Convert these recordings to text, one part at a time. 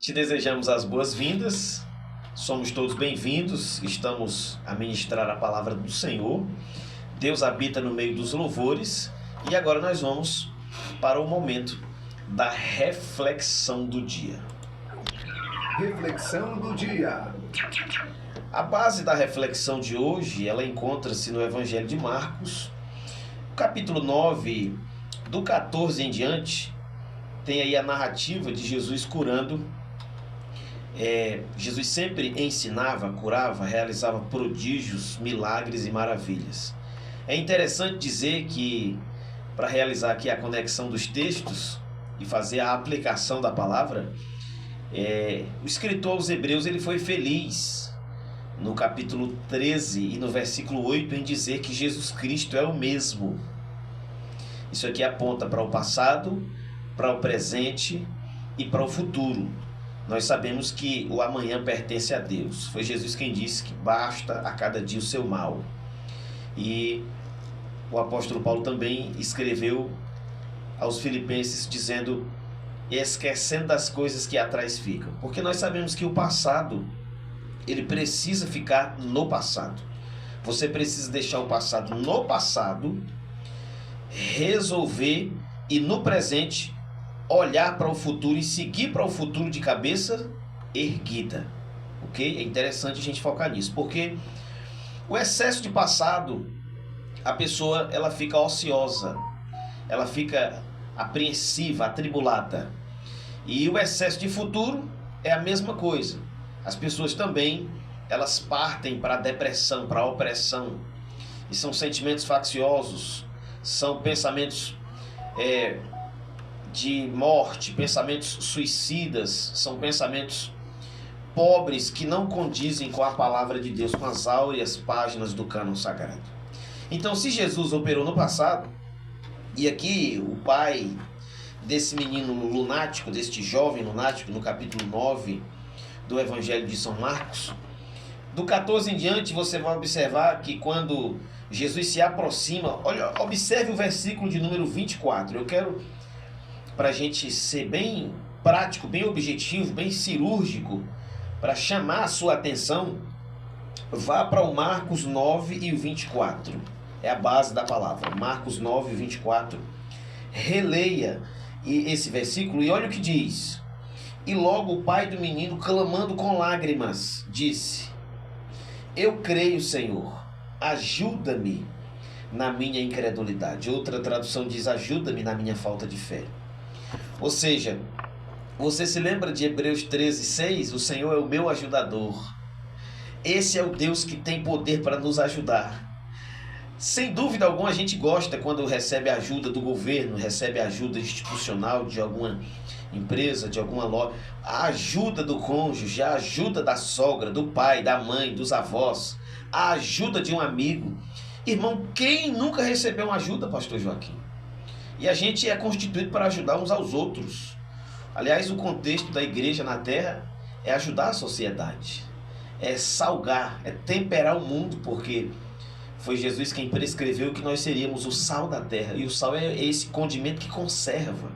Te desejamos as boas-vindas, somos todos bem-vindos, estamos a ministrar a palavra do Senhor. Deus habita no meio dos louvores e agora nós vamos para o momento da reflexão do dia. Reflexão do dia. A base da reflexão de hoje, ela encontra-se no Evangelho de Marcos, capítulo 9, do 14 em diante, tem aí a narrativa de Jesus curando. Jesus sempre ensinava, curava, realizava prodígios, milagres e maravilhas. É interessante dizer que, para realizar aqui a conexão dos textos e fazer a aplicação da palavra, o escritor aos Hebreus ele foi feliz no capítulo 13 e no versículo 8 em dizer que Jesus Cristo é o mesmo. Isso aqui aponta para o passado, para o presente e para o futuro. Nós sabemos que o amanhã pertence a Deus. Foi Jesus quem disse que basta a cada dia o seu mal. E o apóstolo Paulo também escreveu aos Filipenses dizendo: esquecendo das coisas que atrás ficam. Porque nós sabemos que o passado, ele precisa ficar no passado. Você precisa deixar o passado no passado, resolver e no presente olhar para o futuro e seguir para o futuro de cabeça erguida, ok? É interessante a gente focar nisso, porque o excesso de passado, a pessoa ela fica ociosa, ela fica apreensiva, atribulada, e o excesso de futuro é a mesma coisa. As pessoas também, elas partem para a depressão, para a opressão, e são sentimentos facciosos, são pensamentos de morte, pensamentos suicidas, são pensamentos pobres que não condizem com a palavra de Deus, com as áureas páginas do cânon sagrado. Então, se Jesus operou no passado, e aqui o pai desse menino lunático, deste jovem lunático, no capítulo 9 do Evangelho de São Marcos, do 14 em diante, você vai observar que quando Jesus se aproxima, olha, observe o versículo de número 24. Eu quero, para a gente ser bem prático, bem objetivo, bem cirúrgico, para chamar a sua atenção, vá para o Marcos 9 e o 24. É a base da palavra. Marcos 9 e 24. Releia esse versículo e olha o que diz. E logo o pai do menino, clamando com lágrimas, disse: eu creio, Senhor, ajuda-me na minha incredulidade. Outra tradução diz: ajuda-me na minha falta de fé. Ou seja, você se lembra de Hebreus 13, 6? O Senhor é o meu ajudador. Esse é o Deus que tem poder para nos ajudar. Sem dúvida alguma, a gente gosta quando recebe a ajuda do governo, recebe a ajuda institucional de alguma empresa, de alguma loja, a ajuda do cônjuge, a ajuda da sogra, do pai, da mãe, dos avós, a ajuda de um amigo. Irmão, quem nunca recebeu uma ajuda, pastor Joaquim? E a gente é constituído para ajudar uns aos outros. Aliás, o contexto da igreja na terra é ajudar a sociedade, é salgar, é temperar o mundo, porque foi Jesus quem prescreveu que nós seríamos o sal da terra. E o sal é esse condimento que conserva.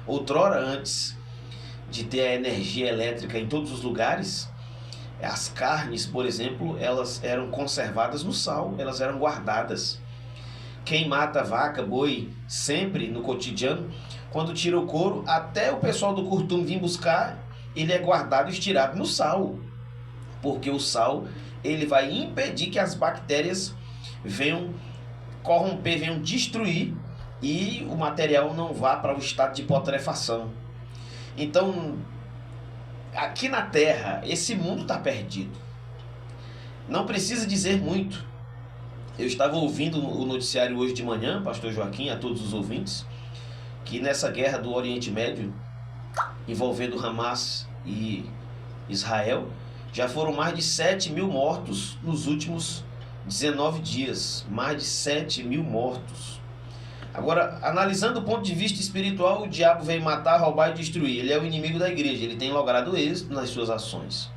Outrora, antes de ter a energia elétrica em todos os lugares, as carnes, por exemplo, elas eram conservadas no sal, elas eram guardadas. Quem mata vaca, boi, sempre no cotidiano, quando tira o couro, até o pessoal do curtume vir buscar, ele é guardado e estirado no sal. Porque o sal, ele vai impedir que as bactérias venham corromper, venham destruir e o material não vá para o estado de putrefação. Então, aqui na Terra, esse mundo está perdido. Não precisa dizer muito. Eu estava ouvindo o noticiário hoje de manhã, pastor Joaquim, a todos os ouvintes, que nessa guerra do Oriente Médio, envolvendo Hamas e Israel, já foram mais de 7 mil mortos nos últimos 19 dias. Mais de 7 mil mortos. Agora, analisando do ponto de vista espiritual, o diabo veio matar, roubar e destruir. Ele é o inimigo da igreja, ele tem logrado êxito nas suas ações.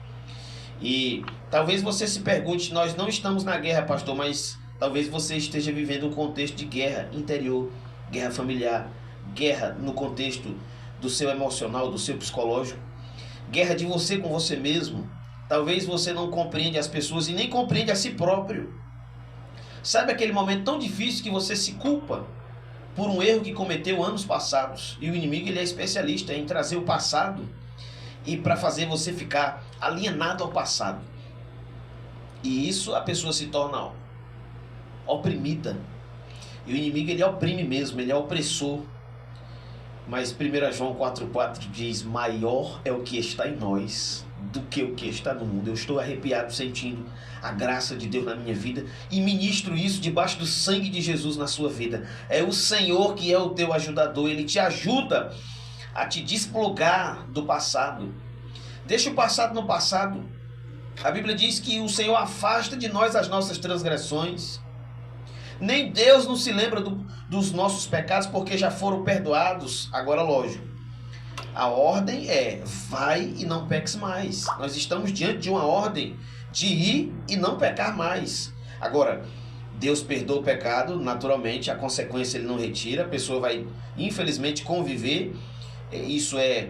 E talvez você se pergunte, nós não estamos na guerra, pastor, mas talvez você esteja vivendo um contexto de guerra interior, guerra familiar, guerra no contexto do seu emocional, do seu psicológico. guerra de você com você mesmo. Talvez você não compreende as pessoas e nem compreende a si próprio. Sabe aquele momento tão difícil que você se culpa por um erro que cometeu anos passados? E o inimigo, ele é especialista em trazer o passado e para fazer você ficar alienado ao passado. E isso a pessoa se torna oprimida. E o inimigo, ele oprime mesmo, ele é opressor. Mas 1 João 4,4 diz: maior é o que está em nós do que o que está no mundo. Eu estou arrepiado sentindo a graça de Deus na minha vida e ministro isso debaixo do sangue de Jesus na sua vida. É o Senhor que é o teu ajudador. Ele te ajuda a te desplugar do passado. Deixa o passado no passado. A Bíblia diz que o Senhor afasta de nós as nossas transgressões. Nem Deus não se lembra dos nossos pecados, porque já foram perdoados. Agora, lógico, a ordem é: vai e não peques mais. Nós estamos diante de uma ordem de ir e não pecar mais. Agora, Deus perdoa o pecado, naturalmente, a consequência ele não retira. A pessoa vai, infelizmente, conviver. Isso é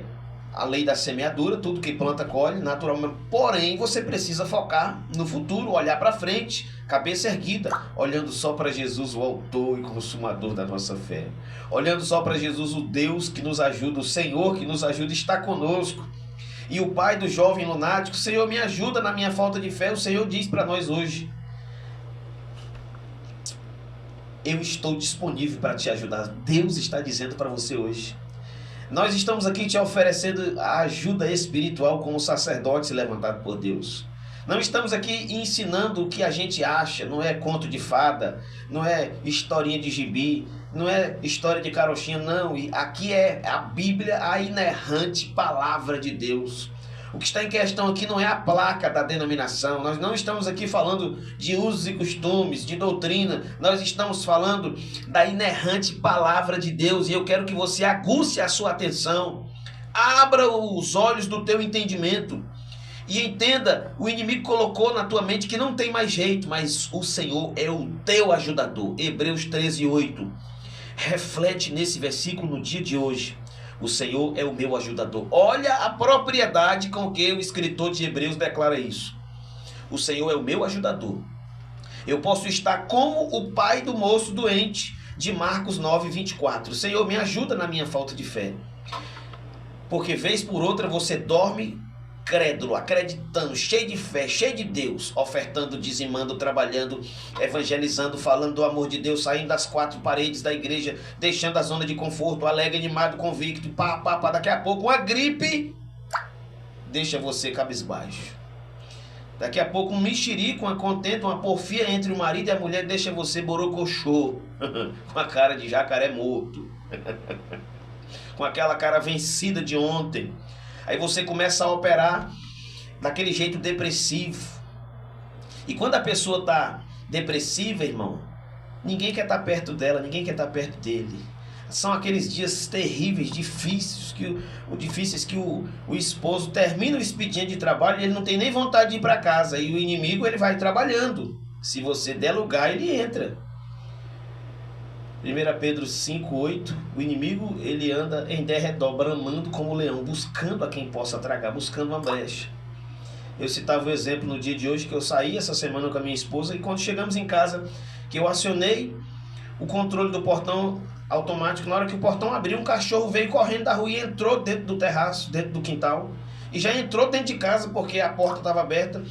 a lei da semeadura, tudo que planta colhe, naturalmente. Porém, você precisa focar no futuro, olhar para frente, cabeça erguida, olhando só para Jesus, o autor e consumador da nossa fé. Olhando só para Jesus, o Deus que nos ajuda, o Senhor que nos ajuda, está conosco. E o pai do jovem lunático: Senhor, me ajuda na minha falta de fé. O Senhor diz para nós hoje: eu estou disponível para te ajudar. Deus está dizendo para você hoje. Nós estamos aqui te oferecendo a ajuda espiritual como sacerdote levantado por Deus. Não estamos aqui ensinando o que a gente acha, não é conto de fada, não é historinha de gibi, não é história de carochinha, não. Aqui é a Bíblia, a inerrante palavra de Deus. O que está em questão aqui não é a placa da denominação. Nós não estamos aqui falando de usos e costumes, de doutrina. Nós estamos falando da inerrante palavra de Deus. E eu quero que você aguce a sua atenção. Abra os olhos do teu entendimento. E entenda, o inimigo colocou na tua mente que não tem mais jeito, mas o Senhor é o teu ajudador. Hebreus 13:8. Reflete nesse versículo no dia de hoje. O Senhor é o meu ajudador. Olha a propriedade com que o escritor de Hebreus declara isso. O Senhor é o meu ajudador. Eu posso estar como o pai do moço doente, de Marcos 9:24. O Senhor me ajuda na minha falta de fé. Porque vez por outra você dorme crédulo, acreditando, cheio de fé, cheio de Deus, ofertando, dizimando, trabalhando, evangelizando, falando do amor de Deus, saindo das quatro paredes da igreja, deixando a zona de conforto, alegre, animado, convicto, daqui a pouco uma gripe deixa você cabisbaixo. Daqui a pouco um mexerico, uma contenta, uma porfia entre o marido e a mulher deixa você borocochô, com a cara de jacaré morto, com aquela cara vencida de ontem. Aí você começa a operar daquele jeito depressivo. E quando a pessoa está depressiva, irmão, ninguém quer estar perto dela, ninguém quer estar perto dele. São aqueles dias terríveis, difíceis que o esposo termina o expediente de trabalho e ele não tem nem vontade de ir para casa. E o inimigo, ele vai trabalhando. Se você der lugar, ele entra. 1 Pedro 5:8, o inimigo, ele anda em derredor, bramando como leão, buscando a quem possa tragar, buscando uma brecha. Eu citava o exemplo no dia de hoje que eu saí essa semana com a minha esposa e quando chegamos em casa, que eu acionei o controle do portão automático, na hora que o portão abriu, um cachorro veio correndo da rua e entrou dentro do terraço, dentro do quintal, e já entrou dentro de casa porque a porta estava aberta.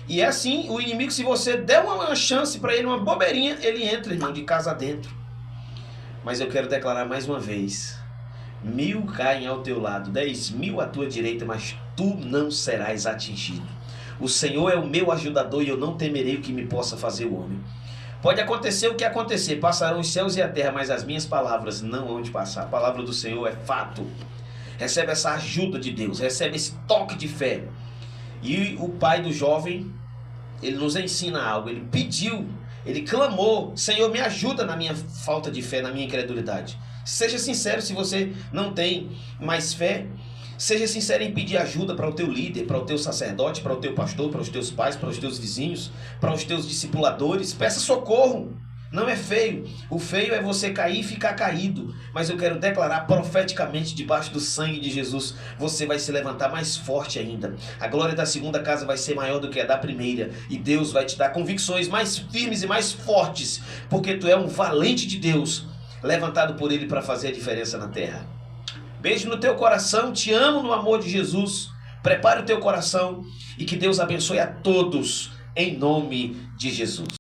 E é assim, o inimigo, se você der uma chance para ele, uma bobeirinha, ele entra, irmão, de casa dentro. Mas eu quero declarar mais uma vez: 1000 caem ao teu lado, 10.000 à tua direita, mas tu não serás atingido. O Senhor é o meu ajudador e eu não temerei o que me possa fazer o homem. Pode acontecer o que acontecer, passarão os céus e a terra, mas as minhas palavras não hão de passar. A palavra do Senhor é fato. Recebe essa ajuda de Deus, recebe esse toque de fé. E o pai do jovem, ele nos ensina algo, ele pediu, ele clamou: Senhor, me ajuda na minha falta de fé, na minha incredulidade. Seja sincero se você não tem mais fé. Seja sincero em pedir ajuda para o teu líder, para o teu sacerdote, para o teu pastor, para os teus pais, para os teus vizinhos, para os teus discipuladores. Peça socorro. Não é feio. O feio é você cair e ficar caído. Mas eu quero declarar profeticamente, debaixo do sangue de Jesus, você vai se levantar mais forte ainda. A glória da segunda casa vai ser maior do que a da primeira. E Deus vai te dar convicções mais firmes e mais fortes, porque tu é um valente de Deus, levantado por Ele para fazer a diferença na terra. Beijo no teu coração, te amo no amor de Jesus. Prepare o teu coração e que Deus abençoe a todos, em nome de Jesus.